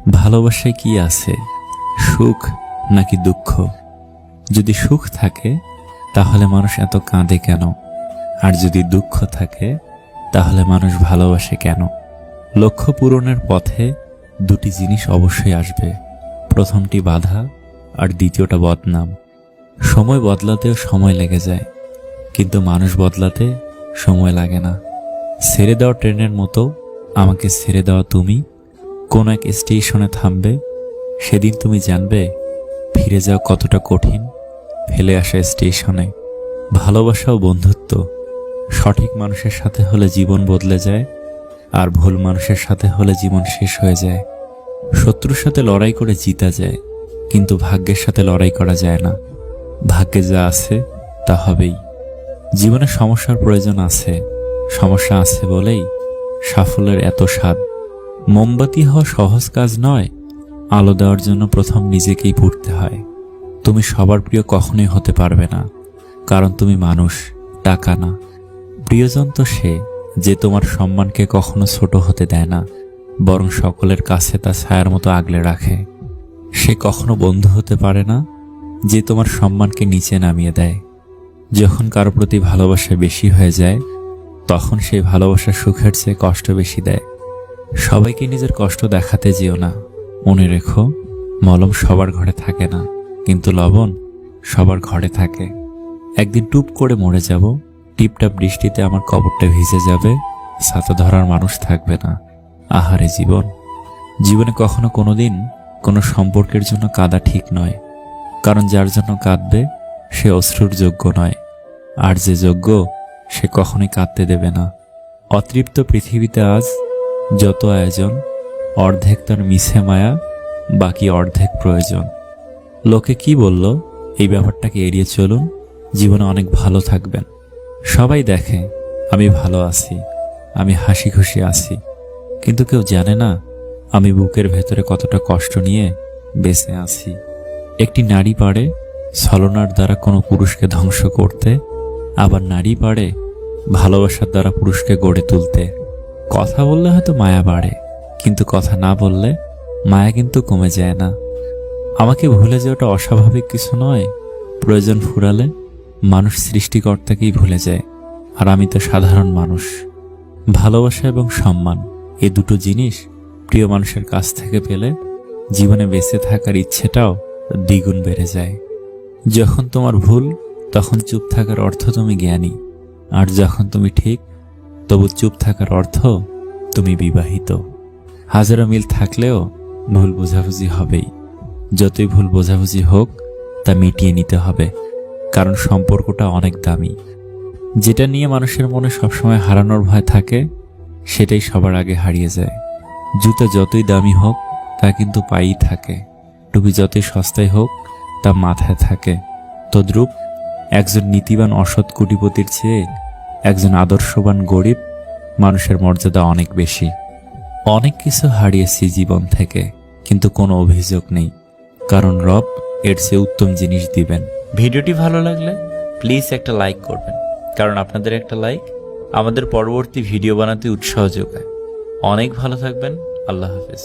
ভালোবাসায় কি আছে, সুখ নাকি দুঃখ? যদি সুখ থাকে তাহলে মানুষ এত কাঁদে কেন? আর যদি দুঃখ থাকে তাহলে মানুষ ভালোবাসে কেন? লক্ষ্য পূরণের পথে দুটি জিনিস অবশ্যই আসবে। প্রথমটি বাধা আর দ্বিতীয়টা বদনাম। সময় বদলাতেও সময় লেগে যায়, কিন্তু মানুষ বদলাতে সময় লাগে না। ছেড়ে দেওয়া ট্রেনের মতো আমাকে ছেড়ে দেওয়া তুমি কোন এক স্টেশনে থামবে। সেদিন তুমি জানবে ফিরে যাওয়া কতটা কঠিন ফেলে আসা স্টেশনে। ভালোবাসা ও বন্ধুত্ব সঠিক মানুষের সাথে হলে জীবন বদলে যায়, আর ভুল মানুষের সাথে হলে জীবন শেষ হয়ে যায়। শত্রুর সাথে লড়াই করে জিতা যায়, কিন্তু ভাগ্যের সাথে লড়াই করা যায় না। ভাগ্যে যা আছে তা হবেই। জীবনে সমস্যার প্রয়োজন আছে, সমস্যা আছে বলেই সাফল্যের এত স্বাদ। মোমবাতি হওয়া সহজ কাজ নয়, আলো দেওয়ার জন্য প্রথম নিজেকেই পুড়তে হয়। তুমি সবার প্রিয় কখনোই হতে পারবে না, কারণ তুমি মানুষ, টাকা না। প্রিয়জন তো সে যে তোমার সম্মানকে কখনো ছোট হতে দেয় না, বরং সকলের কাছে তা ছায়ার মতো আগলে রাখে। সে কখনো বন্ধু হতে পারে না যে তোমার সম্মানকে নিচে নামিয়ে দেয়। যখন কারো প্রতি ভালোবাসা বেশি হয়ে যায়, তখন সেই ভালোবাসা সুখের চেয়ে কষ্ট বেশি দেয়। সবাইকে নিজের কষ্ট দেখাতে যেও না। মনে রেখো, মলম সবার ঘরে থাকে না, কিন্তু লবণ সবার ঘরে থাকে। একদিন টুপ করে মরে যাব, টিপটাপ বৃষ্টিতে আমার কবরটা ভিজে যাবে, ছাতা ধরার মানুষ থাকবে না। আহারে জীবন। জীবনে কখনো কোনোদিন কোনো সম্পর্কের জন্য কাঁদা ঠিক নয়, কারণ যার জন্য কাঁদবে সে অশ্রুর যোগ্য নয়, আর যে যোগ্য সে কখনোই কাঁদতে দেবে না। অতৃপ্ত পৃথিবীতে আজ যত আয়োজন, অর্ধেক তার মিছে মায়া, বাকি অর্ধেক প্রয়োজন। লোকে কি বলল এই ব্যাপারটাকে এড়িয়ে চলুন, জীবনে অনেক ভালো থাকবেন। সবাই দেখে আমি ভালো আছি, আমি হাসি খুশি আছি, কিন্তু কেউ জানে না আমি বুকের ভেতরে কতটা কষ্ট নিয়ে বেঁচে আছি। একটি নারী পারে ছলনার দ্বারা কোনো পুরুষকে ধ্বংস করতে, আবার নারী পারে ভালোবাসার দ্বারা পুরুষকে গড়ে তুলতে। কথা বললে হয়তো মায়া বাড়ে, কিন্তু কথা না বললে মায়া কিন্তু কমে যায় না। আমাকে ভুলে যাওয়াটা অস্বাভাবিক কিছু নয়। প্রয়োজন ফুরালে মানুষ সৃষ্টিকর্তাকেই ভুলে যায়, আর আমি তো সাধারণ মানুষ। ভালোবাসা এবং সম্মান এই দুটো জিনিস প্রিয় মানুষের কাছ থেকে পেলে জীবনে বেঁচে থাকার ইচ্ছেটাও দ্বিগুণ বেড়ে যায়। যখন তোমার ভুল, তখন চুপ থাকার অর্থ তুমি জ্ঞানী, আর যখন তুমি ঠিক, তবু চুপ থাকার অর্থ তুমি বিবাহিত। হাজারো মিল থাকলেও ভুল বোঝাবুঝি হবেই। যতই ভুল বোঝাবুঝি হোক, তা মিটিয়ে নিতে হবে, কারণ সম্পর্কটা অনেক দামি। যেটা নিয়ে মানুষের মনে সবসময় হারানোর ভয় থাকে, সেটাই সবার আগে হারিয়ে যায়। জুতা যতই দামি হোক, তা কিন্তু পায়েই থাকে। টুপি যতই সস্তায় হোক, তা মাথায় থাকে। তদ্রূপ একজন নীতিবান অসৎ কোটিপতির চেয়ে একজন আদর্শবান গরিব মানুষের মর্যাদা অনেক বেশি। অনেক কিছু হারিয়েছি জীবন থেকে, কিন্তু কোনো অভিযোগ নেই, কারণ রব এর চেয়ে উত্তম জিনিস দিবেন। ভিডিওটি ভালো লাগলে প্লিজ একটা লাইক করবেন, কারণ আপনাদের একটা লাইক আমাদের পরবর্তী ভিডিও বানাতে উৎসাহ যোগায়। অনেক ভালো থাকবেন। আল্লাহ হাফেজ।